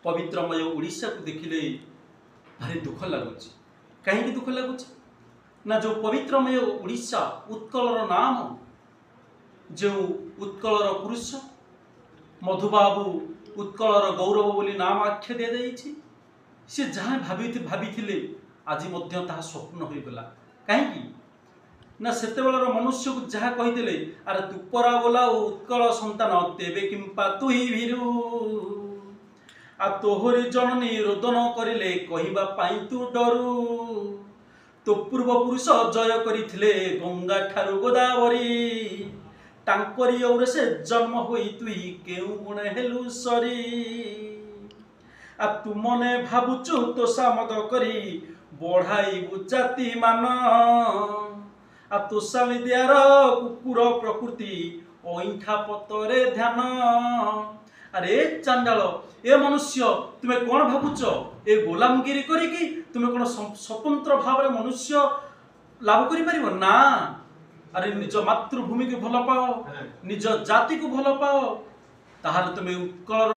पवित्रमय ओडिशा को देखिले भारी दुख लगुच। कहीं दुख लगुच ना जो पवित्रमय ओडिशा उत्कलर नाम जो उत्कलर पुरुष मधुबाबू उत्कलर गौरव बोली नाम आख्या दि जाइए सी जहाँ भाभी आज स्वप्न हो गला। कहीं ना सेतेबेलर मनुष्य को जहाँ कही अरे तू परा बोला उत्कल संतान तेबे किंपा तु ही भीरु आ तोहरी जननी रोदन करिले कहिबा पाई तू डरू तो पूर्व पुरुष जय करिथिले गंगा ठारू गोदावरी तांकरी और से जन्म होई तुई केउ गुणे हेलु सरी आ तू मने भाबुचु तो सामद करी बढ़ाई जाति मान आ तोषा विद्यार कुकुर प्रकृति अईठा पतरे ध्यान। अरे चांडाल ए मनुष्य तुम्हें कौन भावुच ए गोलामगिरी करी तुम्हें कौन स्वतंत्र भाव में मनुष्य लाभ कर ना। अरे निज मातृभूमि को भल पाओ निज जाति को भल पाओ ताहले तुम्हें उत्कल